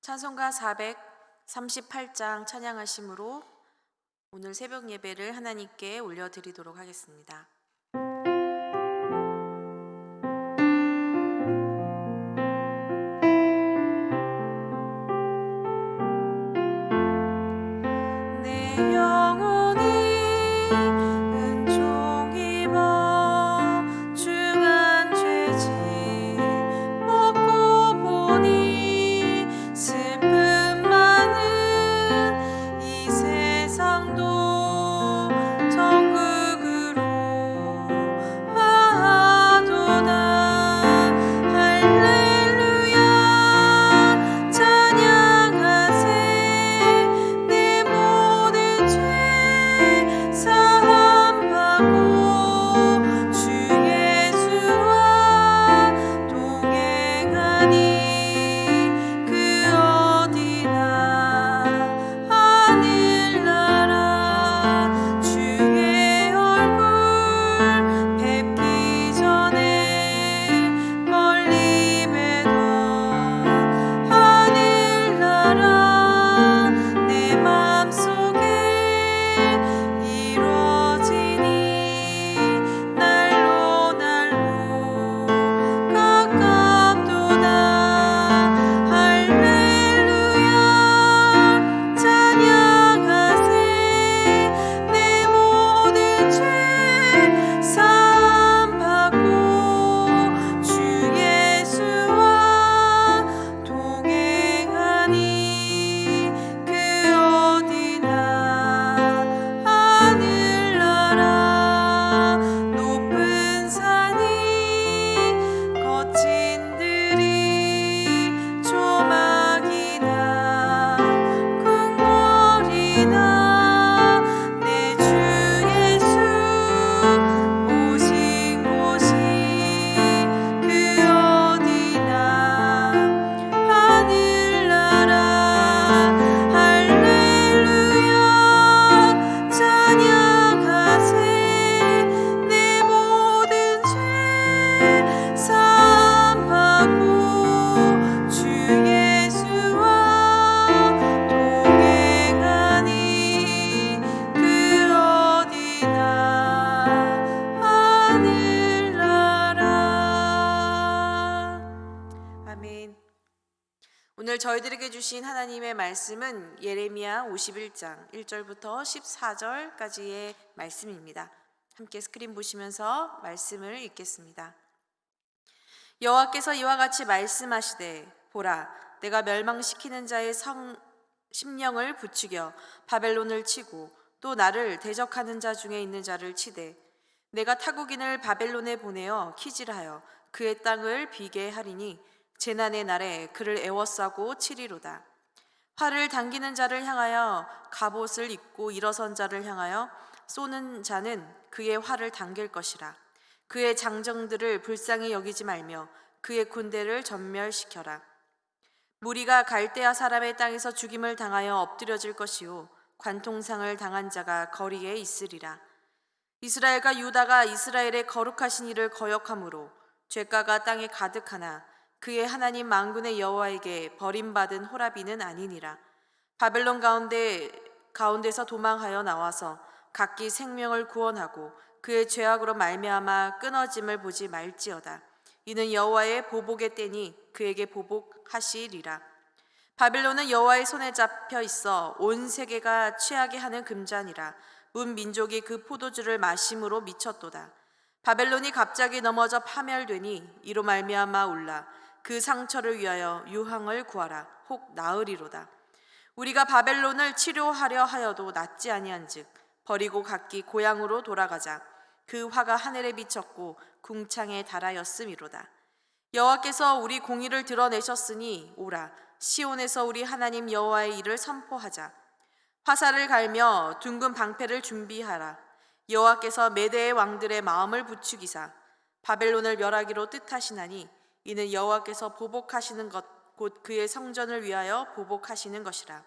찬송가 438장 찬양하심으로 오늘 새벽 예배를 하나님께 올려드리도록 하겠습니다. 내 영혼이 은총 입어 중한 죄짐 먹고 보니 슬픔 많은 이 세상도 천국으로 와도다. 할렐루야 찬양하세. 내 모든 죄 사함받고 주 예수와 동행하니 그 어디나 하늘나라 주의 얼굴 뵙기 전에 멀리 뵈도 하늘나라 내 맘속에 이루어지니 날로 날로 가깝도다. 할렐루야 찬양하세. 내 모든 죄 사함받고 주 예수와 동행하니 그 어디나 하늘나라 높은 산이 거친 들이 조막이나 궁궐이나 내 주 예수 오신 곳이 그 어디나 하늘나라. 할렐루야 찬양하세. 내 모든 죄 사함받고 주 예수와 동행하니 그 어디나 하늘나라. 아멘. 오늘 저희들에게 주신 하나님의 말씀은 예레미야 51장 1절부터 14절까지의 말씀입니다. 함께 스크린 보시면서 말씀을 읽겠습니다. 여호와께서 이와 같이 말씀하시되 보라, 내가 멸망시키는 자의 심령을 부추겨 바벨론을 치고 또 나를 대적하는 자 중에 있는 자를 치되 내가 타국인을 바벨론에 보내어 키질하여 그의 땅을 비게 하리니 재난의 날에 그를 애워싸고 치리로다. 활을 당기는 자를 향하여 갑옷을 입고 일어선 자를 향하여 쏘는 자는 그의 활을 당길 것이라. 그의 장정들을 불쌍히 여기지 말며 그의 군대를 전멸시켜라. 무리가 갈대아 사람의 땅에서 죽임을 당하여 엎드려질 것이요 관통상을 당한 자가 거리에 있으리라. 이스라엘과 유다가 이스라엘의 거룩하신 이를 거역함으로 죄가가 땅에 가득하나 그의 하나님 만군의 여호와에게 버림받은 호라비는 아니니라. 바벨론 가운데서 도망하여 나와서 각기 생명을 구원하고 그의 죄악으로 말미암아 끊어짐을 보지 말지어다. 이는 여호와의 보복의 때니 그에게 보복하시리라. 바벨론은 여호와의 손에 잡혀 있어 온 세계가 취하게 하는 금잔이라. 문 민족이 그 포도주를 마심으로 미쳤도다. 바벨론이 갑자기 넘어져 파멸되니 이로 말미암아 울라. 그 상처를 위하여 유황을 구하라. 혹 나으리로다. 우리가 바벨론을 치료하려 하여도 낫지 아니한즉 버리고 각기 고향으로 돌아가자. 그 화가 하늘에 비쳤고 궁창에 달하였음이로다. 여호와께서 우리 공의를 드러내셨으니 오라. 시온에서 우리 하나님 여호와의 일을 선포하자. 화살을 갈며 둥근 방패를 준비하라. 여호와께서 메대의 왕들의 마음을 부추기사 바벨론을 멸하기로 뜻하시나니 이는 여호와께서 보복하시는 것 곧 그의 성전을 위하여 보복하시는 것이라.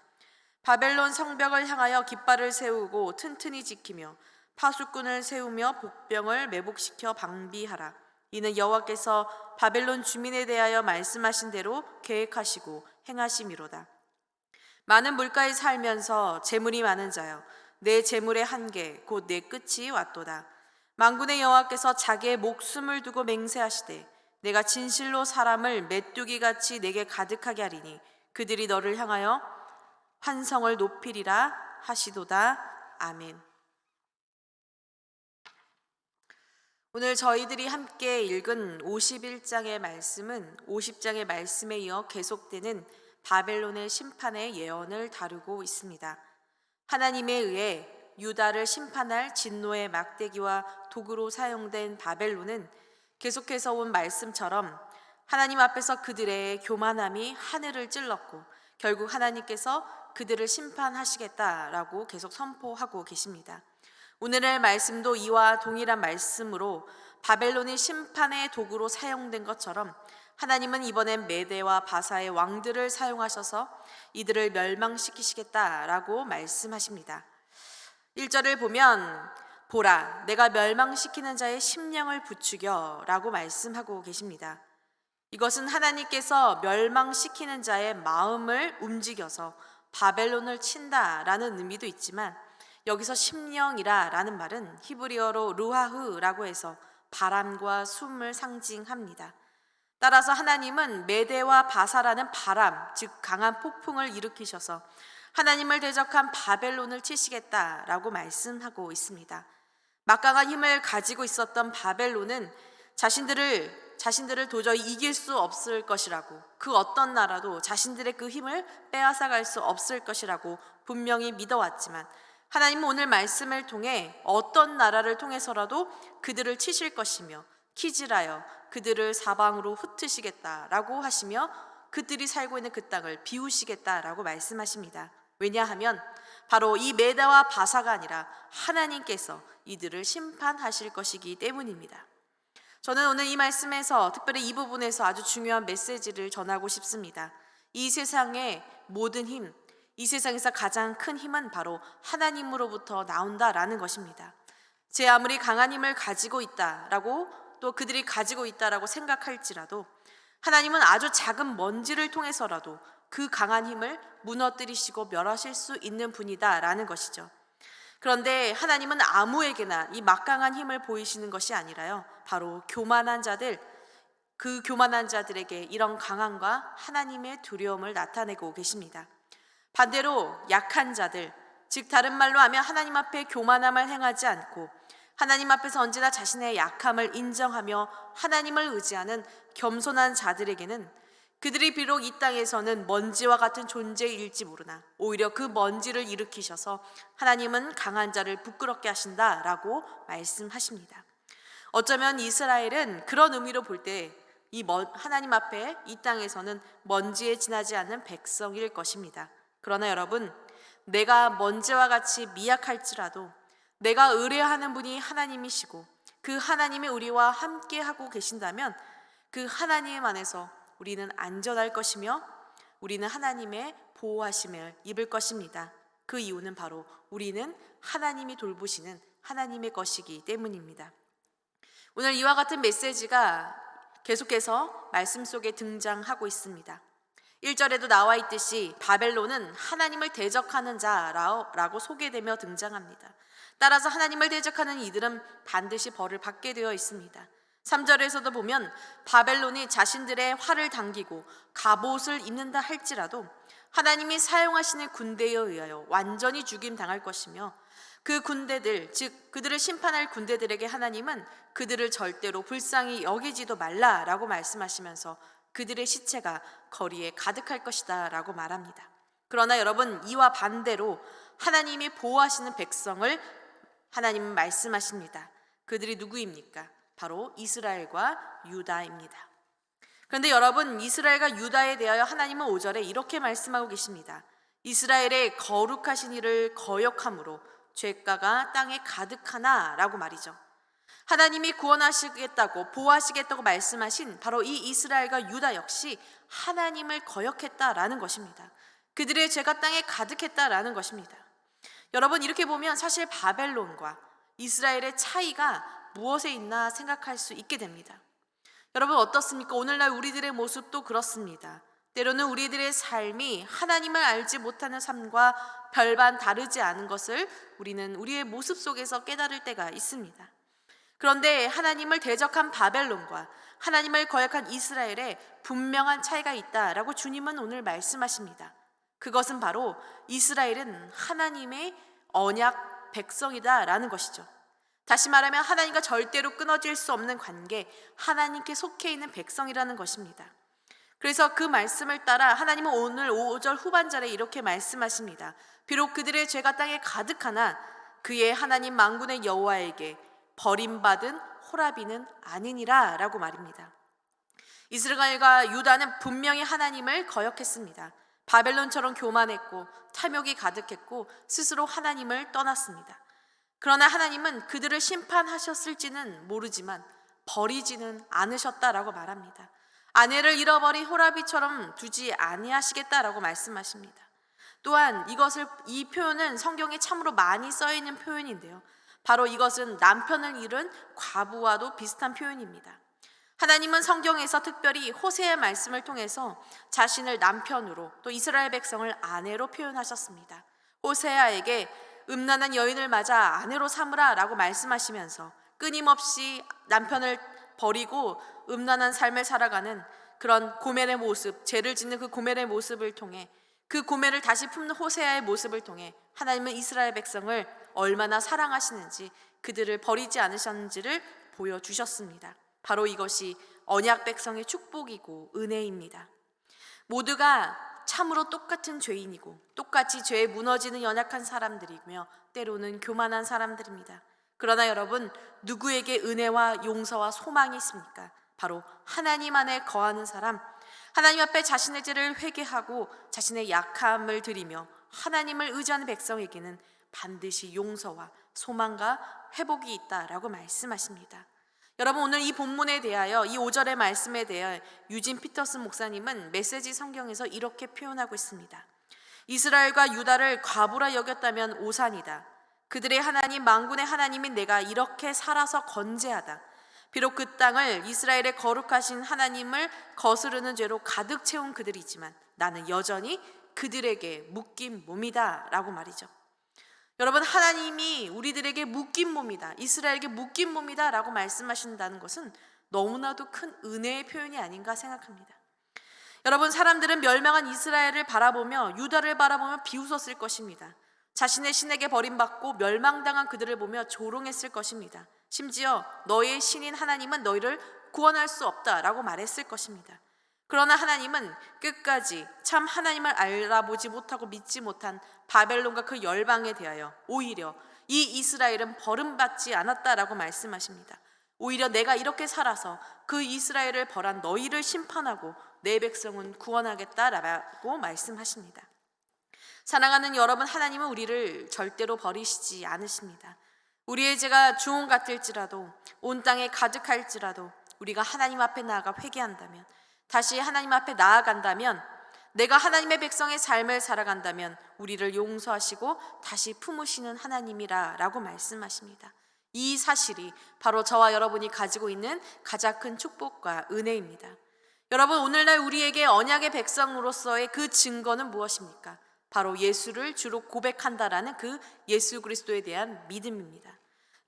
바벨론 성벽을 향하여 깃발을 세우고 튼튼히 지키며 파수꾼을 세우며 복병을 매복시켜 방비하라. 이는 여호와께서 바벨론 주민에 대하여 말씀하신 대로 계획하시고 행하심이로다. 많은 물가에 살면서 재물이 많은 자여, 내 재물의 한계 곧 내 끝이 왔도다. 만군의 여호와께서 자기의 목숨을 두고 맹세하시되 내가 진실로 사람을 메뚜기같이 내게 가득하게 하리니 그들이 너를 향하여 환성을 높이리라 하시도다. 아멘. 오늘 저희들이 함께 읽은 51장의 말씀은 50장의 말씀에 이어 계속되는 바벨론의 심판의 예언을 다루고 있습니다. 하나님에 의해 유다를 심판할 진노의 막대기와 도구로 사용된 바벨론은 계속해서 온 말씀처럼 하나님 앞에서 그들의 교만함이 하늘을 찔렀고 결국 하나님께서 그들을 심판하시겠다라고 계속 선포하고 계십니다. 오늘의 말씀도 이와 동일한 말씀으로 바벨론이 심판의 도구로 사용된 것처럼 하나님은 이번엔 메대와 바사의 왕들을 사용하셔서 이들을 멸망시키시겠다라고 말씀하십니다. 1절을 보면 보라, 내가 멸망시키는 자의 심령을 부추겨 라고 말씀하고 계십니다. 이것은 하나님께서 멸망시키는 자의 마음을 움직여서 바벨론을 친다라는 의미도 있지만 여기서 심령이라 라는 말은 히브리어로 루하흐라고 해서 바람과 숨을 상징합니다. 따라서 하나님은 메대와 바사라는 바람, 즉 강한 폭풍을 일으키셔서 하나님을 대적한 바벨론을 치시겠다라고 말씀하고 있습니다. 막강한 힘을 가지고 있었던 바벨론은 자신들을 도저히 이길 수 없을 것이라고, 그 어떤 나라도 자신들의 그 힘을 빼앗아갈 수 없을 것이라고 분명히 믿어왔지만 하나님은 오늘 말씀을 통해 어떤 나라를 통해서라도 그들을 치실 것이며 키질하여 그들을 사방으로 흩으시겠다라고 하시며 그들이 살고 있는 그 땅을 비우시겠다라고 말씀하십니다. 왜냐하면 바로 이 메다와 바사가 아니라 하나님께서 이들을 심판하실 것이기 때문입니다. 저는 오늘 이 말씀에서 특별히 이 부분에서 아주 중요한 메시지를 전하고 싶습니다. 이 세상의 모든 힘, 이 세상에서 가장 큰 힘은 바로 하나님으로부터 나온다라는 것입니다. 제 아무리 강한 힘을 가지고 있다라고 또 그들이 가지고 있다라고 생각할지라도 하나님은 아주 작은 먼지를 통해서라도 그 강한 힘을 무너뜨리시고 멸하실 수 있는 분이다라는 것이죠. 그런데 하나님은 아무에게나 이 막강한 힘을 보이시는 것이 아니라요, 바로 교만한 자들, 그 교만한 자들에게 이런 강함과 하나님의 두려움을 나타내고 계십니다. 반대로 약한 자들, 즉 다른 말로 하면 하나님 앞에 교만함을 행하지 않고 하나님 앞에서 언제나 자신의 약함을 인정하며 하나님을 의지하는 겸손한 자들에게는 그들이 비록 이 땅에서는 먼지와 같은 존재일지 모르나 오히려 그 먼지를 일으키셔서 하나님은 강한 자를 부끄럽게 하신다라고 말씀하십니다. 어쩌면 이스라엘은 그런 의미로 볼 때 하나님 앞에 이 땅에서는 먼지에 지나지 않는 백성일 것입니다. 그러나 여러분, 내가 먼지와 같이 미약할지라도 내가 의뢰하는 분이 하나님이시고 그 하나님이 우리와 함께하고 계신다면 그 하나님 안에서 우리는 안전할 것이며 우리는 하나님의 보호하심을 입을 것입니다. 그 이유는 바로 우리는 하나님이 돌보시는 하나님의 것이기 때문입니다. 오늘 이와 같은 메시지가 계속해서 말씀 속에 등장하고 있습니다. 1절에도 나와 있듯이 바벨론은 하나님을 대적하는 자라고 소개되며 등장합니다. 따라서 하나님을 대적하는 이들은 반드시 벌을 받게 되어 있습니다. 3절에서도 보면 바벨론이 자신들의 활을 당기고 갑옷을 입는다 할지라도 하나님이 사용하시는 군대에 의하여 완전히 죽임당할 것이며 그 군대들, 즉 그들을 심판할 군대들에게 하나님은 그들을 절대로 불쌍히 여기지도 말라라고 말씀하시면서 그들의 시체가 거리에 가득할 것이다 라고 말합니다. 그러나 여러분, 이와 반대로 하나님이 보호하시는 백성을 하나님은 말씀하십니다. 그들이 누구입니까? 바로 이스라엘과 유다입니다. 그런데 여러분, 이스라엘과 유다에 대하여 하나님은 5절에 이렇게 말씀하고 계십니다. 이스라엘의 거룩하신 이를 거역함으로 죄가가 땅에 가득하나 라고 말이죠. 하나님이 구원하시겠다고 보호하시겠다고 말씀하신 바로 이 이스라엘과 유다 역시 하나님을 거역했다라는 것입니다. 그들의 죄가 땅에 가득했다라는 것입니다. 여러분, 이렇게 보면 사실 바벨론과 이스라엘의 차이가 무엇에 있나 생각할 수 있게 됩니다. 여러분 어떻습니까? 오늘날 우리들의 모습도 그렇습니다. 때로는 우리들의 삶이 하나님을 알지 못하는 삶과 별반 다르지 않은 것을 우리는 우리의 모습 속에서 깨달을 때가 있습니다. 그런데 하나님을 대적한 바벨론과 하나님을 거역한 이스라엘에 분명한 차이가 있다라고 주님은 오늘 말씀하십니다. 그것은 바로 이스라엘은 하나님의 언약 백성이다라는 것이죠. 다시 말하면 하나님과 절대로 끊어질 수 없는 관계, 하나님께 속해 있는 백성이라는 것입니다. 그래서 그 말씀을 따라 하나님은 오늘 5절 후반절에 이렇게 말씀하십니다. 비록 그들의 죄가 땅에 가득하나 그의 하나님 만군의 여호와에게 버림받은 호라비는 아니니라 라고 말입니다. 이스라엘과 유다는 분명히 하나님을 거역했습니다. 바벨론처럼 교만했고 탐욕이 가득했고 스스로 하나님을 떠났습니다. 그러나 하나님은 그들을 심판하셨을지는 모르지만 버리지는 않으셨다라고 말합니다. 아내를 잃어버린 호라비처럼 두지 아니하시겠다라고 말씀하십니다. 또한 이 표현은 성경에 참으로 많이 써있는 표현인데요. 바로 이것은 남편을 잃은 과부와도 비슷한 표현입니다. 하나님은 성경에서 특별히 호세의 말씀을 통해서 자신을 남편으로 또 이스라엘 백성을 아내로 표현하셨습니다. 호세아에게 음란한 여인을 맞아 아내로 삼으라 라고 말씀하시면서 끊임없이 남편을 버리고 음란한 삶을 살아가는 그런 고멜의 모습, 죄를 짓는 그 고멜의 모습을 통해 그 고멜을 다시 품는 호세아의 모습을 통해 하나님은 이스라엘 백성을 얼마나 사랑하시는지 그들을 버리지 않으셨는지를 보여주셨습니다. 바로 이것이 언약 백성의 축복이고 은혜입니다. 모두가 참으로 똑같은 죄인이고 똑같이 죄에 무너지는 연약한 사람들이며 때로는 교만한 사람들입니다. 그러나 여러분, 누구에게 은혜와 용서와 소망이 있습니까? 바로 하나님 안에 거하는 사람, 하나님 앞에 자신의 죄를 회개하고 자신의 약함을 드리며 하나님을 의지하는 백성에게는 반드시 용서와 소망과 회복이 있다라고 말씀하십니다. 여러분, 오늘 이 본문에 대하여 이 5절의 말씀에 대해 유진 피터슨 목사님은 메시지 성경에서 이렇게 표현하고 있습니다. 이스라엘과 유다를 과부라 여겼다면 오산이다. 그들의 하나님 만군의 하나님인 내가 이렇게 살아서 건재하다. 비록 그 땅을 이스라엘의 거룩하신 하나님을 거스르는 죄로 가득 채운 그들이지만 나는 여전히 그들에게 묶인 몸이다 라고 말이죠. 여러분, 하나님이 우리들에게 묶인 몸이다, 이스라엘에게 묶인 몸이다 라고 말씀하신다는 것은 너무나도 큰 은혜의 표현이 아닌가 생각합니다. 여러분, 사람들은 멸망한 이스라엘을 바라보며 유다를 바라보며 비웃었을 것입니다. 자신의 신에게 버림받고 멸망당한 그들을 보며 조롱했을 것입니다. 심지어 너의 신인 하나님은 너희를 구원할 수 없다라고 말했을 것입니다. 그러나 하나님은 끝까지 참 하나님을 알아보지 못하고 믿지 못한 바벨론과 그 열방에 대하여 오히려 이 이스라엘은 버림받지 않았다라고 말씀하십니다. 오히려 내가 이렇게 살아서 그 이스라엘을 벌한 너희를 심판하고 내 백성은 구원하겠다라고 말씀하십니다. 사랑하는 여러분, 하나님은 우리를 절대로 버리시지 않으십니다. 우리의 죄가 주홍 같을지라도 온 땅에 가득할지라도 우리가 하나님 앞에 나아가 회개한다면, 다시 하나님 앞에 나아간다면, 내가 하나님의 백성의 삶을 살아간다면 우리를 용서하시고 다시 품으시는 하나님이라고 말씀하십니다. 이 사실이 바로 저와 여러분이 가지고 있는 가장 큰 축복과 은혜입니다. 여러분, 오늘날 우리에게 언약의 백성으로서의 그 증거는 무엇입니까? 바로 예수를 주로 고백한다라는 그 예수 그리스도에 대한 믿음입니다.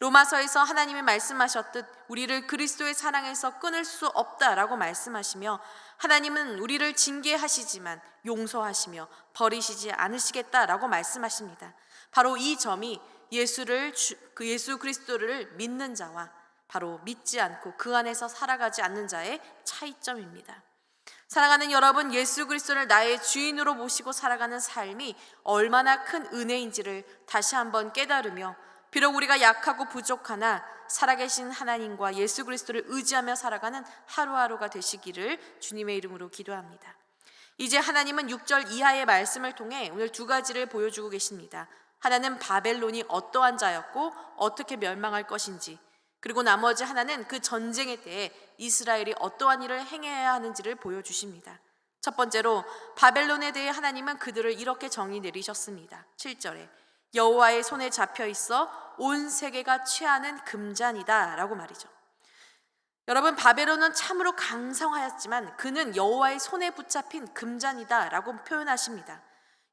로마서에서 하나님이 말씀하셨듯 우리를 그리스도의 사랑에서 끊을 수 없다라고 말씀하시며, 하나님은 우리를 징계하시지만 용서하시며 버리시지 않으시겠다라고 말씀하십니다. 바로 이 점이 예수 그리스도를 믿는 자와 바로 믿지 않고 그 안에서 살아가지 않는 자의 차이점입니다. 사랑하는 여러분, 예수 그리스도를 나의 주인으로 모시고 살아가는 삶이 얼마나 큰 은혜인지를 다시 한번 깨달으며, 비록 우리가 약하고 부족하나 살아계신 하나님과 예수 그리스도를 의지하며 살아가는 하루하루가 되시기를 주님의 이름으로 기도합니다. 이제 하나님은 6절 이하의 말씀을 통해 오늘 두 가지를 보여주고 계십니다. 하나는 바벨론이 어떠한 자였고 어떻게 멸망할 것인지, 그리고 나머지 하나는 그 전쟁의 때에 이스라엘이 어떠한 일을 행해야 하는지를 보여주십니다. 첫 번째로 바벨론에 대해 하나님은 그들을 이렇게 정의 내리셨습니다. 7절에 여호와의 손에 잡혀 있어 온 세계가 취하는 금잔이다 라고 말이죠. 여러분, 바벨론은 참으로 강성하였지만 그는 여호와의 손에 붙잡힌 금잔이다라고 표현하십니다.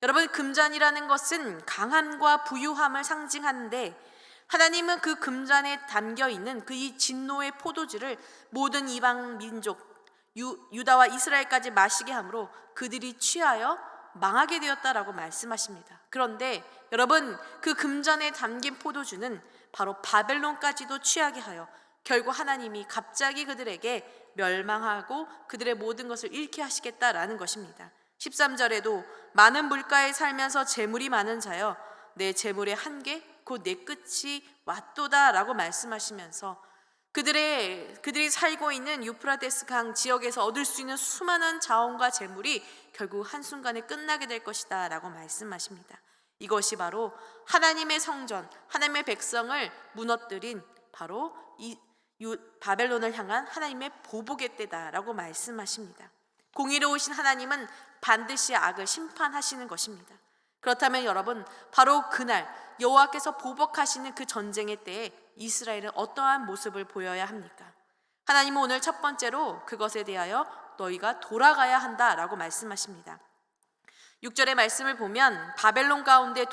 여러분, 금잔이라는 것은 강함과 부유함을 상징하는데 하나님은 그 금잔에 담겨 있는 그 이 진노의 포도주를 모든 이방 민족 유다와 이스라엘까지 마시게 함으로 그들이 취하여 망하게 되었다라고 말씀하십니다. 그런데 여러분, 그 금잔에 담긴 포도주는 바로 바벨론까지도 취하게 하여 결국 하나님이 갑자기 그들에게 멸망하고 그들의 모든 것을 잃게 하시겠다라는 것입니다. 13절에도 많은 물가에 살면서 재물이 많은 자여 내 재물의 한계 곧 내 끝이 왔도다라고 말씀하시면서 그들이 살고 있는 유프라테스 강 지역에서 얻을 수 있는 수많은 자원과 재물이 결국 한순간에 끝나게 될 것이다 라고 말씀하십니다. 이것이 바로 하나님의 성전, 하나님의 백성을 무너뜨린 바로 바벨론을 향한 하나님의 보복의 때다라고 말씀하십니다. 공의로우신 하나님은 반드시 악을 심판하시는 것입니다. 그렇다면 여러분, 바로 그날 여호와께서 보복하시는 그 전쟁의 때에 이스라엘은 어떠한 모습을 보여야 합니까? 하나님은 오늘 첫 번째로 그것에 대하여 너희가 돌아가야 한다라고 말씀하십니다. 6절의 말씀을 보면 바벨론 가운데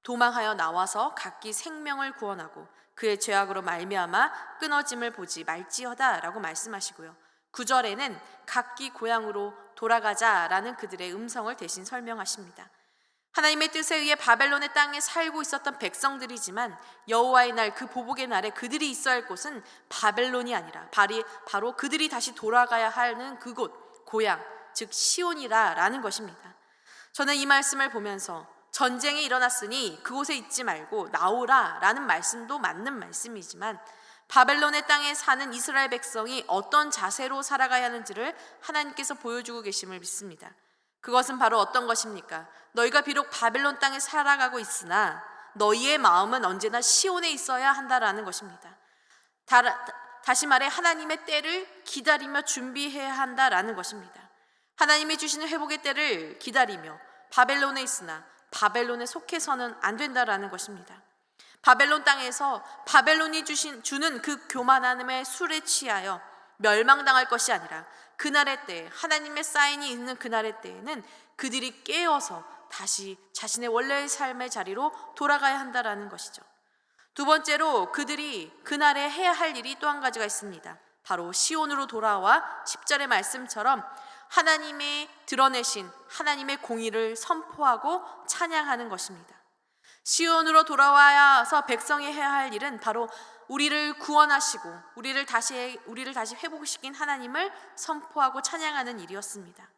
도망하여 나와서 각기 생명을 구원하고 그의 죄악으로 말미암아 끊어짐을 보지 말지어다라고 말씀하시고요. 9절에는 각기 고향으로 돌아가자라는 그들의 음성을 대신 설명하십니다. 하나님의 뜻에 의해 바벨론의 땅에 살고 있었던 백성들이지만 여호와의 날, 그 보복의 날에 그들이 있어야 할 곳은 바벨론이 아니라 바로 그들이 다시 돌아가야 하는 그곳, 고향, 즉 시온이라는 것입니다. 저는 이 말씀을 보면서 전쟁이 일어났으니 그곳에 있지 말고 나오라라는 말씀도 맞는 말씀이지만 바벨론의 땅에 사는 이스라엘 백성이 어떤 자세로 살아가야 하는지를 하나님께서 보여주고 계심을 믿습니다. 그것은 바로 어떤 것입니까? 너희가 비록 바벨론 땅에 살아가고 있으나 너희의 마음은 언제나 시온에 있어야 한다라는 것입니다. 다시 말해 하나님의 때를 기다리며 준비해야 한다라는 것입니다. 하나님이 주시는 회복의 때를 기다리며 바벨론에 있으나 바벨론에 속해서는 안 된다라는 것입니다. 바벨론 땅에서 바벨론이 주는 그 교만함의 술에 취하여 멸망당할 것이 아니라 그날의 때에, 하나님의 사인이 있는 그날의 때에는 그들이 깨어서 다시 자신의 원래의 삶의 자리로 돌아가야 한다라는 것이죠. 두 번째로 그들이 그날에 해야 할 일이 또 한 가지가 있습니다. 바로 시온으로 돌아와 10절의 말씀처럼 하나님의 드러내신 하나님의 공의를 선포하고 찬양하는 것입니다. 시온으로 돌아와서 백성이 해야 할 일은 바로 우리를 구원하시고 우리를 다시 회복시킨 하나님을 선포하고 찬양하는 일이었습니다.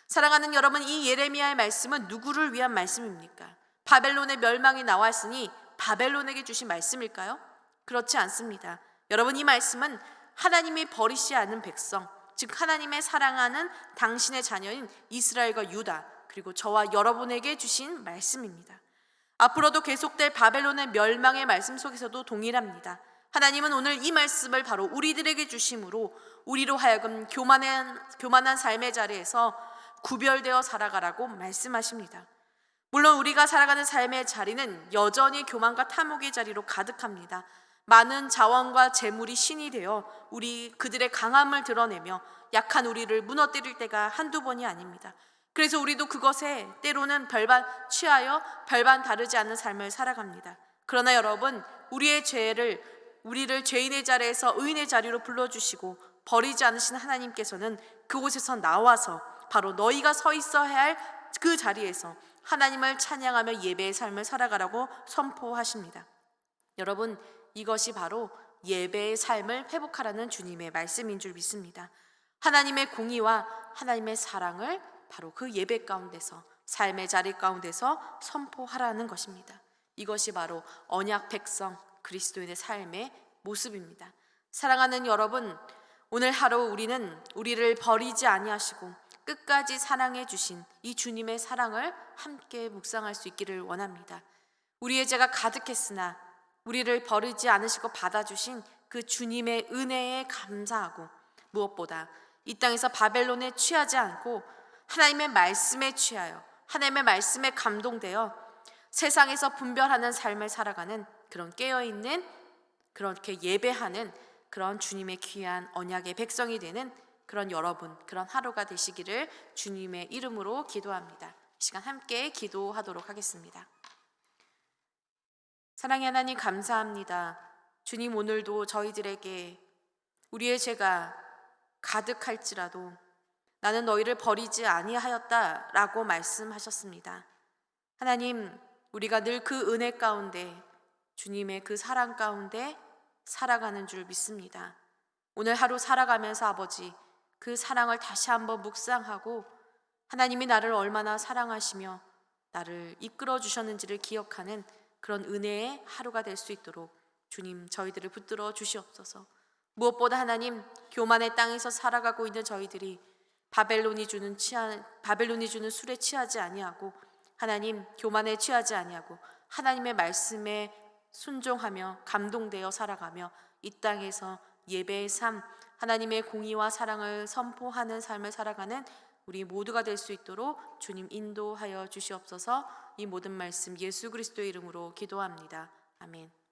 사랑하는 여러분, 이 예레미야의 말씀은 누구를 위한 말씀입니까? 바벨론의 멸망이 나왔으니 바벨론에게 주신 말씀일까요? 그렇지 않습니다. 여러분, 이 말씀은 하나님이 버리시지 않은 백성, 즉 하나님의 사랑하는 당신의 자녀인 이스라엘과 유다, 그리고 저와 여러분에게 주신 말씀입니다. 앞으로도 계속될 바벨론의 멸망의 말씀 속에서도 동일합니다. 하나님은 오늘 이 말씀을 바로 우리들에게 주심으로 우리로 하여금 교만한 삶의 자리에서 구별되어 살아가라고 말씀하십니다. 물론 우리가 살아가는 삶의 자리는 여전히 교만과 탐욕의 자리로 가득합니다. 많은 자원과 재물이 신이 되어 그들의 강함을 드러내며 약한 우리를 무너뜨릴 때가 한두 번이 아닙니다. 그래서 우리도 그것에 때로는 취하여 별반 다르지 않는 삶을 살아갑니다. 그러나 여러분, 우리를 죄인의 자리에서 의인의 자리로 불러주시고 버리지 않으신 하나님께서는 그곳에서 나와서 바로 너희가 서 있어야 할 그 자리에서 하나님을 찬양하며 예배의 삶을 살아가라고 선포하십니다. 여러분, 이것이 바로 예배의 삶을 회복하라는 주님의 말씀인 줄 믿습니다. 하나님의 공의와 하나님의 사랑을 바로 그 예배 가운데서, 삶의 자리 가운데서 선포하라는 것입니다. 이것이 바로 언약 백성 그리스도인의 삶의 모습입니다. 사랑하는 여러분, 오늘 하루 우리는 우리를 버리지 아니하시고 끝까지 사랑해 주신 이 주님의 사랑을 함께 묵상할 수 있기를 원합니다. 우리의 죄가 가득했으나 우리를 버리지 않으시고 받아주신 그 주님의 은혜에 감사하고 무엇보다 이 땅에서 바벨론에 취하지 않고 하나님의 말씀에 취하여 하나님의 말씀에 감동되어 세상에서 분별하는 삶을 살아가는 그런 깨어있는, 그렇게 예배하는 그런 주님의 귀한 언약의 백성이 되는 그런 여러분, 그런 하루가 되시기를 주님의 이름으로 기도합니다. 이 시간 함께 기도하도록 하겠습니다. 사랑의 하나님, 감사합니다. 주님, 오늘도 저희들에게 우리의 죄가 가득할지라도 나는 너희를 버리지 아니하였다라고 말씀하셨습니다. 하나님, 우리가 늘 그 은혜 가운데, 주님의 그 사랑 가운데 살아가는 줄 믿습니다. 오늘 하루 살아가면서 아버지, 그 사랑을 다시 한번 묵상하고 하나님이 나를 얼마나 사랑하시며 나를 이끌어 주셨는지를 기억하는 그런 은혜의 하루가 될 수 있도록 주님, 저희들을 붙들어 주시옵소서. 무엇보다 하나님, 교만의 땅에서 살아가고 있는 저희들이 바벨론이 주는 술에 취하지 아니하고, 하나님, 교만에 취하지 아니하고 하나님의 말씀에 순종하며 감동되어 살아가며 이 땅에서 예배의 삶, 하나님의 공의와 사랑을 선포하는 삶을 살아가는 우리 모두가 될 수 있도록 주님 인도하여 주시옵소서. 이 모든 말씀 예수 그리스도의 이름으로 기도합니다. 아멘.